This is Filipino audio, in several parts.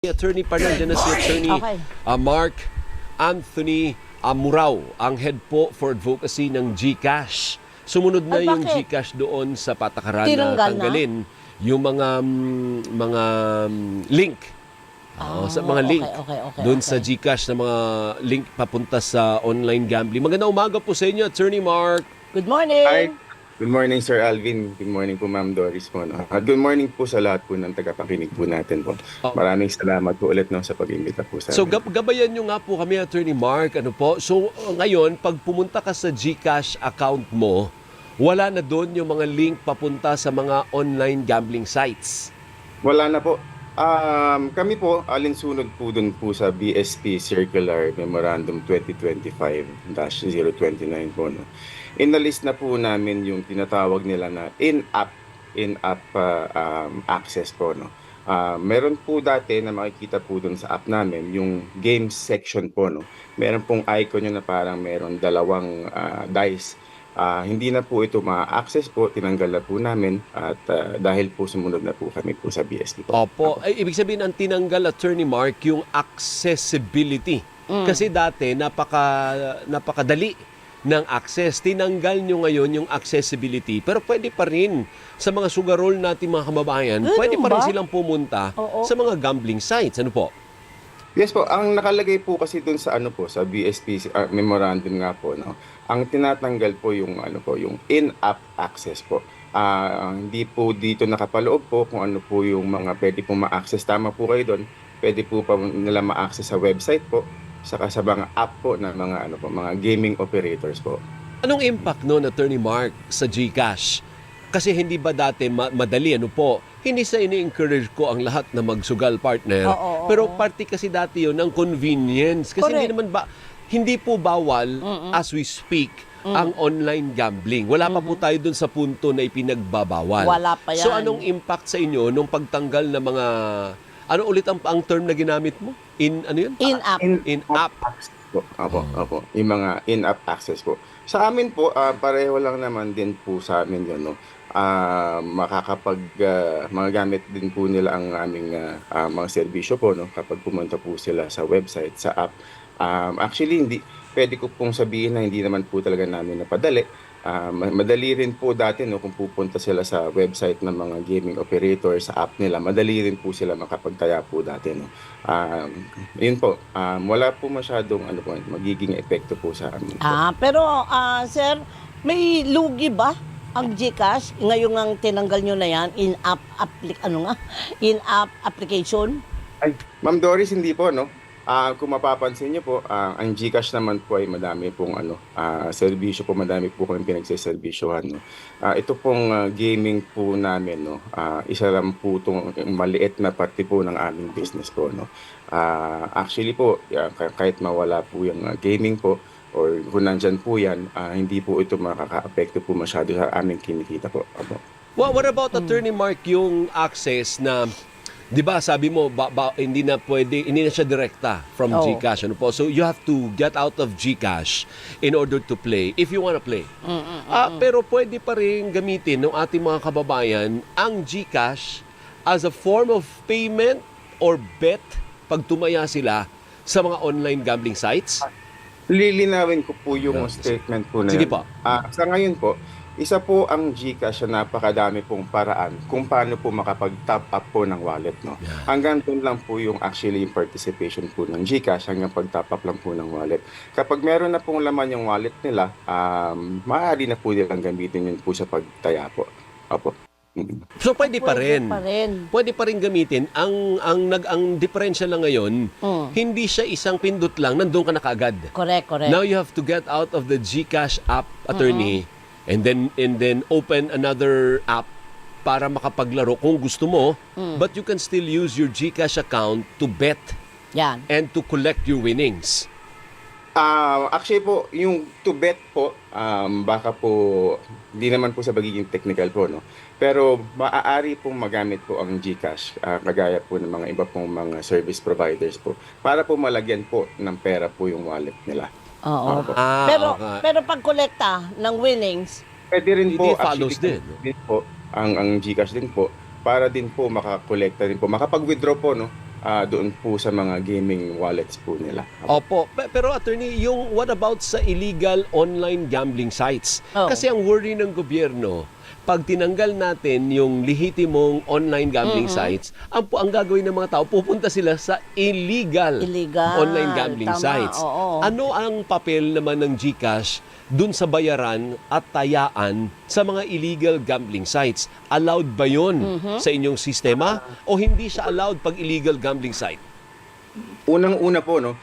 Attorney pa nandiyan na si Attorney Okay. Mark Anthony Murao, ang head po for advocacy ng GCash. Sumunod na Ay, yung bakit? GCash doon sa patakaran na Tinanggal na? tanggalin yung mga link. Sa mga link okay. doon sa GCash na mga link papunta sa online gambling. Magandang umaga po sa inyo, Attorney Mark. Good morning. Hi. Good morning, Sir Alvin. Good morning po, Ma'am Doris po. No? At good morning po sa lahat po ng tagapakinig po natin po. Oh. Maraming salamat po ulit no, sa pag-imbita po sa So amin. gabayan nyo nga po kami, Attorney Mark. Ano po? So ngayon, pag pumunta ka sa GCash account mo, wala na doon yung mga link papunta sa mga online gambling sites. Wala na po. Kami po, alinsunod po dun po sa BSP Circular Memorandum 2025-029 po. No? Inalist na po namin yung tinatawag nila na in-app access po. No? Meron po dati na makikita po dun sa app namin yung game section po. No? Meron pong icon yun na parang meron dalawang dice. Hindi na po ito ma-access po, tinanggal na po namin at dahil po sumunod na po kami po sa BSP po. Opo. Ay, ibig sabihin, ang tinanggal, Attorney Mark, yung accessibility. Kasi dati, napakadali ng access. Tinanggal nyo ngayon yung accessibility. Pero pwede pa rin sa mga sugarol natin mga kababayan, Ganun pwede pa rin ba? silang pumunta Oo. sa mga gambling sites. Ano po? Yes po, ang nakalagay po kasi dun sa ano po sa BSP memorandum nga po no. Ang tinatanggal po yung ano po yung in-app access po. Hindi po dito nakapaloob po kung ano po yung mga pwede po ma-access. Tama po kayo doon. Pwede po pa nila ma-access sa website po saka sa mga app po ng mga ano po mga gaming operators po. Anong impact noon, Attorney Mark, sa GCash? Kasi hindi ba dati madali, ano po? Hindi sa ini-encourage ko ang lahat na magsugal, partner. Oo. Pero parte kasi dati yun ng convenience. Kasi Correct. hindi po bawal as we speak ang online gambling. Wala pa po tayo dun sa punto na ipinagbabawal. Wala pa yan. So anong impact sa inyo nung pagtanggal ng mga... Ano ulit ang term na ginamit mo? Ano yun? In-app. In-app. Access po. Opo. Yung mga in-app access po. Sa amin po, pareho lang naman din po sa amin yun, no? Magagamit din po nila ang aming mga serbisyo po, no? Kapag pumunta po sila sa website, sa app. Actually, pwede ko pong sabihin na hindi naman po talaga namin napadali. Madali rin po dati no, kung pupunta sila sa website ng mga gaming operator sa app nila, madali rin po sila makapagtaya po dati. No? Yun po, wala po masyadong magiging epekto po sa amin. Pero sir, may lugi ba ang GCash ngayong ang tinanggal nyo na yan in-app in-app application? Ay, Ma'am Doris, hindi po, no? Kung mapapansin niyo po, ang GCash naman po ay madami pong serbisyo po, madami po kami pinagseservisyohan. No? Ito pong gaming po namin, no? Isa lang po itong maliit na parte po ng aming business po. No? Actually po, kahit mawala po yung gaming po, or kung nandyan po yan, hindi po ito makaka-apekto po masyado sa aming kinikita po. What about, Attorney Mark, yung access na, di ba sabi mo, hindi na siya direkta from Oo. GCash. Ano po? So you have to get out of GCash in order to play, if you wanna play. Pero pwede pa rin gamitin ng ating mga kababayan ang GCash as a form of payment or bet pag tumaya sila sa mga online gambling sites. Lilinawin ko po yung statement po na Sige yun. po. Sa ngayon po, isa po ang GCash na napakadami pong paraan kung paano po makapag-top up po ng wallet. No? Yeah. Hanggang doon lang po yung actually yung participation po ng GCash, hanggang pag-top up lang po ng wallet. Kapag meron na pong laman yung wallet nila, maaari na po nilang gamitin yun po sa pagtaya po. Opo. So pwede pa rin. Pwede pa rin gamitin. Ang diferensya lang ngayon, hindi siya isang pindot lang, nandun ka na kaagad. Correct. Now you have to get out of the GCash app, Attorney, and then open another app para makapaglaro kung gusto mo, but you can still use your GCash account to bet Yan. and to collect your winnings. Actually po, yung to bet po, baka po, hindi naman po sa pagiging technical po, no? Pero maaari pong magamit po ang GCash, kagaya po ng mga iba pong mga service providers po, para po malagyan po ng pera po yung wallet nila. Oo. Opo. Pero pag kolekta ng winnings, Pwede rin po, Hindi follows actually, din. po, ang GCash din po, para din po makakolekta din po, makapag-withdraw po, no? doon po sa mga gaming wallets po nila. Opo, pero attorney, yung what about sa illegal online gambling sites? Oh. Kasi ang worry ng gobyerno, pag tinanggal natin yung lehitimong online gambling sites, ang gagawin ng mga tao, pupunta sila sa illegal online gambling Tama, sites. oo. Ano ang papel naman ng GCash dun sa bayaran at tayaan sa mga illegal gambling sites? Allowed ba yon sa inyong sistema o hindi siya allowed pag illegal gambling site? Unang-una po, no,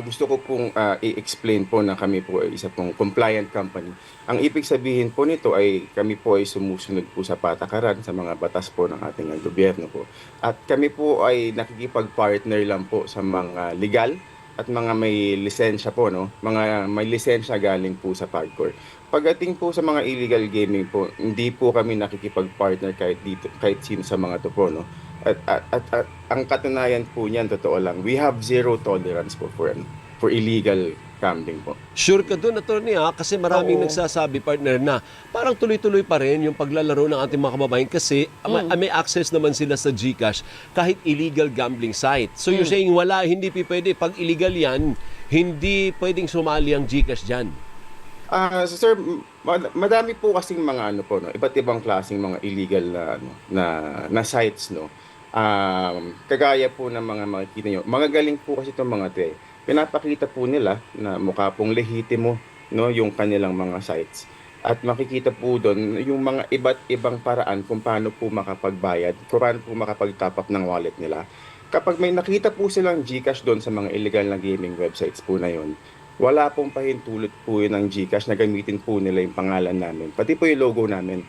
gusto ko pong i-explain po na kami po ay isa pong compliant company. Ang ibig sabihin po nito ay kami po ay sumusunod po sa patakaran sa mga batas po ng ating gobyerno po. At kami po ay nakikipag-partner lang po sa mga legal at mga may lisensya po, no? Mga may lisensya galing po sa PAGCOR. Pagdating po sa mga illegal gaming po, hindi po kami nakikipag-partner kahit sino sa mga to po, no? At ang katunayan po niyan, totoo lang, we have zero tolerance po for illegal gambling po. Sure ka doon, attorney, ha? Kasi maraming Oo. nagsasabi, partner, na parang tuloy-tuloy pa rin yung paglalaro ng ating mga kababayan kasi may access naman sila sa GCash kahit illegal gambling site. So you're saying hindi pwede. Pag illegal yan, hindi pwedeng sumali ang GCash dyan. So sir, madami po kasing mga no, iba't ibang klaseng mga illegal na sites, no. Kagaya po ng mga makikita nyo, mga galing po kasi itong mga to. Pinapakita po nila na mukha pong lehitimo, no, yung kanilang mga sites. At makikita po doon yung mga iba't ibang paraan kung paano po makapagbayad, kung paano po makapag-top up ng wallet nila. Kapag may nakita po silang GCash doon sa mga illegal na gaming websites po na yun, wala pong pahintulot po yun ng GCash na gamitin po nila yung pangalan namin, pati po yung logo namin.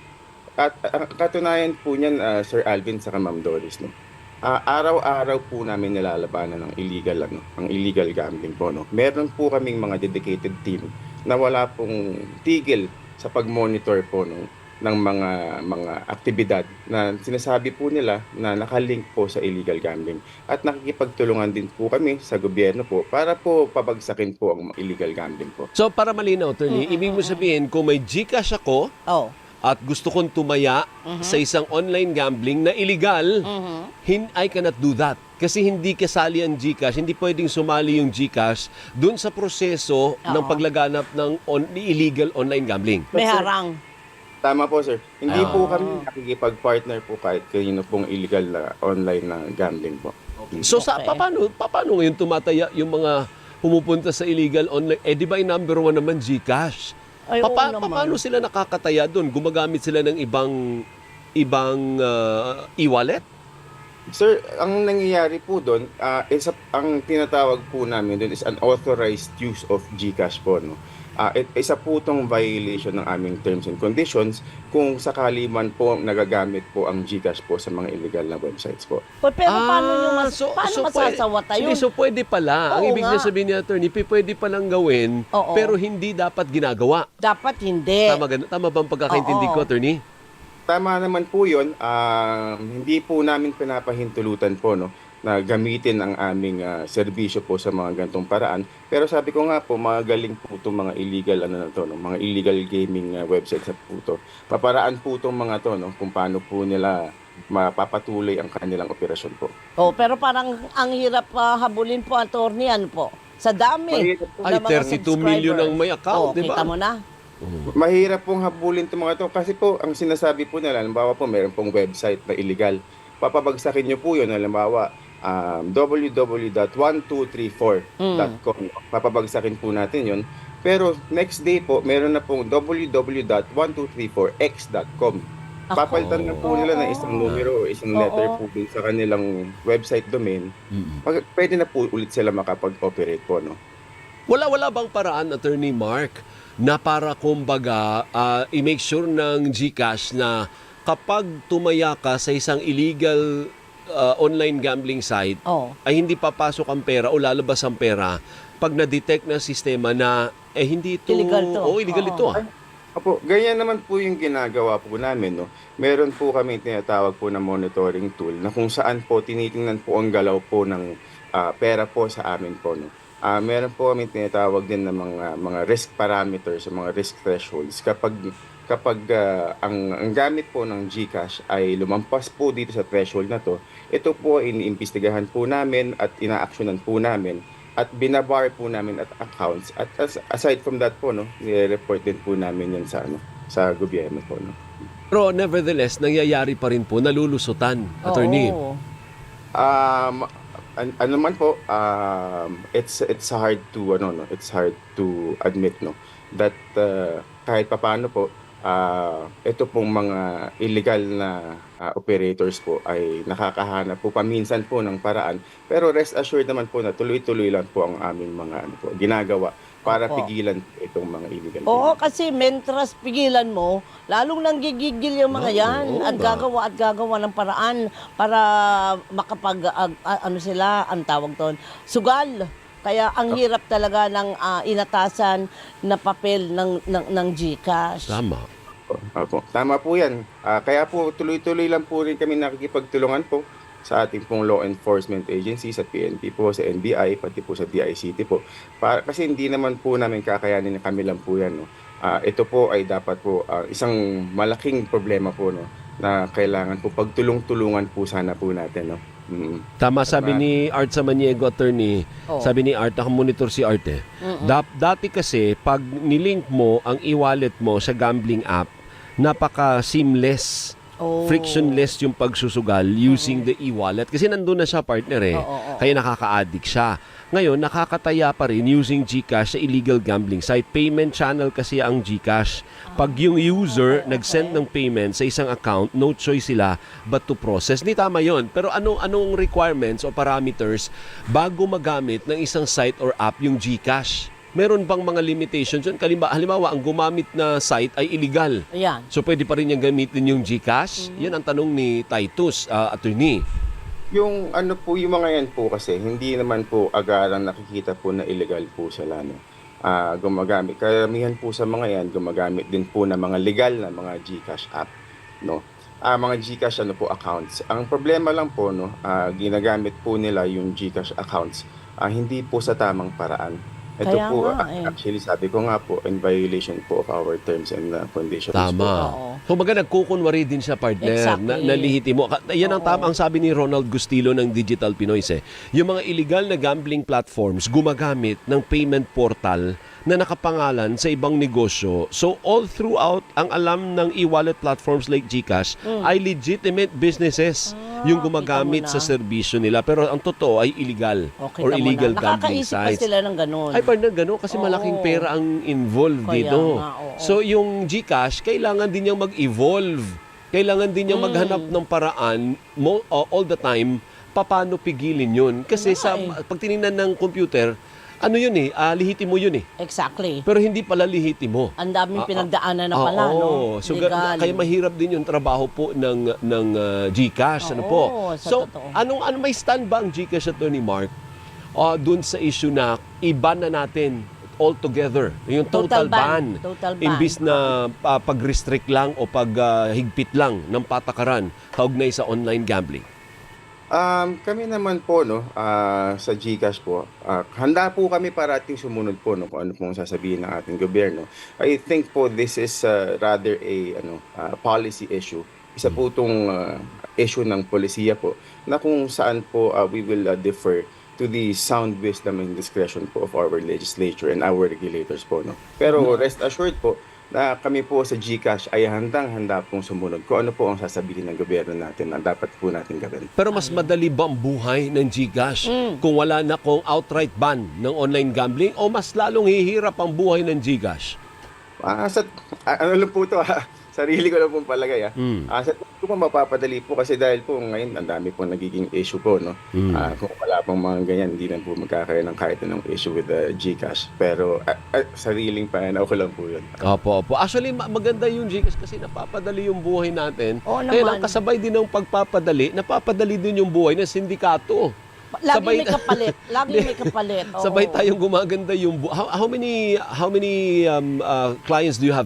At ang katunayan po niyan, Sir Alvin sa Ma'am Doris, no? Araw-araw po namin nilalabanan ng ang illegal gambling po, no? Meron po kaming mga dedicated team na wala pong tigil sa pag-monitor po, no, ng mga aktibidad na sinasabi po nila na nakalink po sa illegal gambling. At nakikipagtulungan din po kami sa gobyerno po para po pabagsakin po ang illegal gambling po. So para malinaw, attorney, ibig mo sabihin, kung may GCash ako Oh. at gusto kong tumaya sa isang online gambling na illegal, I cannot do that. Kasi hindi kasali ang GCash, hindi pwedeng sumali yung GCash dun sa proseso ng paglaganap ng illegal online gambling. May harang. Tama po, sir. Hindi po kami nakikipag-partner po kahit kanino pong illegal na online na gambling po. So Okay. paano ngayon tumataya yung mga pumupunta sa illegal online? Di ba yung number one naman GCash? Ay, oo naman. Paano sila nakakataya doon? Gumagamit sila ng ibang e-wallet? Sir, ang nangyayari po doon, ang tinatawag po namin doon is unauthorized use of GCash po, no? Isa po itong violation ng aming terms and conditions kung sakali man po nagagamit po ang GCash po sa mga illegal na websites po. Pero paano nyo paano pwede- masasawata yun? Hindi, so pwede pala. Ang Oo ibig nga. niya sabihin ni attorney, pwede palang gawin, Oo. pero hindi dapat ginagawa. Dapat hindi. Tama ba ang pagkakaintindi Oo. ko, attorney? Tama naman po yun. Hindi po namin pinapahintulutan po, no, na gamitin ang aming serbisyo po sa mga gantong paraan. Pero sabi ko nga po, magaling po itong mga illegal, no, mga illegal gaming websites at po to. Paparaan po itong mga to, no, kung paano po nila mapapatuloy ang kanilang operasyon po. Pero parang ang hirap habulin po, attorney, ano po? Sa dami. Mahirap po. Ay, ng mga 32 million ang may account, di ba? Kita mo na. Mahirap pong habulin itong mga to kasi po ang sinasabi po nila, halimbawa po meron pong website na illegal. Papabagsakin nyo po yun, halimbawa www.1234.com. Papabagsakin po natin yun. Pero next day po, meron na pong www.1234x.com. Papalitan na po nila ng isang numero o isang letter po din sa kanilang website domain. Pwede na po ulit sila makapag-operate po, no? Wala bang paraan, Attorney Mark, na para kumbaga i-make sure ng GCash na kapag tumaya ka sa isang illegal online gambling site, ay hindi papasok ang pera o lalabas ang pera pag na-detect ng sistema na hindi ito Illegal to. illegal ito. Opo, ganyan naman po yung ginagawa po namin, no. Meron po kami tinatawag po na monitoring tool na kung saan po tinitingnan po ang galaw po ng pera po sa amin po, no. Meron po kami tinatawag din ng mga risk parameters, mga risk thresholds. Kapag kapag ang gamit po ng GCash ay lumampas po dito sa threshold na to, ito po iniimbestigahan po namin at inaaksyonan po namin at binabar po namin at accounts at aside from that po no, nire-report din po namin yan sa sa gobyerno po no. Pero nevertheless, nangyayari pa rin po, nalulusutan, attorney. Oo. Ano man po, it's hard to it's hard to admit no that kahit papaano po ito pong mga illegal na operators po ay nakakahanap po paminsan po ng paraan, pero rest assured naman po na tuloy-tuloy lang po ang aming mga ginagawa para Opo. pigilan itong mga illegal. Oo, kasi mentras pigilan mo, lalong nanggigigil yung mga yan oo at nga. gagawa ng paraan para makapag, ano sila, ang tawag doon, sugal. Kaya ang hirap talaga ng inatasan na papel ng GCash. Tama. Opo. Tama po yan. Kaya po tuloy-tuloy lang po rin kami nakikipagtulungan po sa ating pong law enforcement agency, sa PNP po, sa NBI, pati po sa DICT po. Kasi hindi naman po namin kakayanin na kami lang po yan. No? Ito po ay dapat po isang malaking problema po no, na kailangan po pagtulong-tulungan po sana po natin. No? Tama sabi ni Art Samaniego, attorney. Oo. Sabi ni Art, nakamonitor si Art eh. Dati kasi, pag nilink mo ang e-wallet mo sa gambling app, napaka-seamless. Oh. Frictionless yung pagsusugal using the e-wallet. Kasi nandun na siya, partner eh. Oo. Kaya nakaka-addict siya. Ngayon, nakakataya pa rin using GCash sa illegal gambling site. Payment channel kasi ang GCash. Pag yung user nag-send ng payment sa isang account, no choice sila but to process. Hindi tama yon. Pero anong requirements o parameters bago magamit ng isang site or app yung GCash? Meron bang mga limitations yun? Halimbawa, ang gumamit na site ay illegal. Ayan. So, pwede pa rin niyang gamitin yung GCash? Yan ang tanong ni Titus, attorney. Yung po, yung mga yan po kasi, hindi naman po agarang nakikita po na illegal po sila. No? Gumagamit. Karamihan po sa mga yan, gumagamit din po ng mga legal na mga GCash app. No? Mga GCash accounts. Ang problema lang po, no, ginagamit po nila yung GCash accounts hindi po sa tamang paraan. Ito Kaya po, nga, actually sabi ko nga po, in violation po of our terms and conditions. Tama. Oo. So baga nagkukunwari din siya, partner, Exactly. na lihitimo. Yan ang Oo. tama ang sabi ni Ronald Gustilo ng Digital Pinoys eh. Yung mga illegal na gambling platforms gumagamit ng payment portal na nakapangalan sa ibang negosyo. So all throughout, ang alam ng e-wallet platforms like GCash ay legitimate businesses yung gumagamit kita mo sa na. serbisyo nila. Pero ang totoo ay illegal Okay, or tama illegal na. gambling Nakakaisip pa sites. sila ng ganun. Ay, partner, gano'n kasi Oo. malaking pera ang involved Kaya dito. nga, oo. So, yung GCash, kailangan din niyang mag-evolve. Kailangan din niyang maghanap ng paraan all the time paano pigilin yun. Kasi pag tinignan ng computer, ano yun eh, lihitimo yun eh. Exactly. Pero hindi pala lihitimo. Ang daming pinagdaanan na pala, Oo. no? So, Legal. kaya mahirap din yung trabaho po ng GCash. Ano Oo, po? sa So, totoo. ano may stand ba ang GCash ito ni Mark? Dun sa issue na iban na natin altogether. Yung total ban. Total ban. Imbis na pag-restrict lang o paghigpit lang ng patakaran kaugnay sa online gambling. Kami naman po no sa GCash po, handa po kami parating sumunod po no kung ano pong sasabihin ng ating gobyerno. I think po this is rather a policy issue. Isa po itong issue ng polisiya po na kung saan po we will defer to the sound wisdom and discretion po of our legislature and our regulators po no. Pero rest assured po na kami po sa GCash ay handang-handa pong sumunod kung ano po ang sasabihin ng gobyerno natin na dapat po natin gawin. Pero mas madali ba ang buhay ng GCash kung wala na kung outright ban ng online gambling o mas lalong hihirap ang buhay ng GCash? Ano lang po ito sarili ko lang pong palagay sa ito po mapapadali po kasi dahil po ngayon ang dami pong nagiging issue po no. Kung wala pong mga ganyan hindi na po magkakaroon ng kahit anong issue with the GCash pero sariling pananaw ko lang po yun. Opo. Actually, maganda yung GCash kasi napapadali yung buhay natin. Oo Kaya naman. lang kasabay din ng pagpapadali, napapadali din yung buhay ng sindikato. Lagi sabay- may kapalit. Lagi may kapalit. Oo. Sabay tayong gumaganda yung how many clients do you have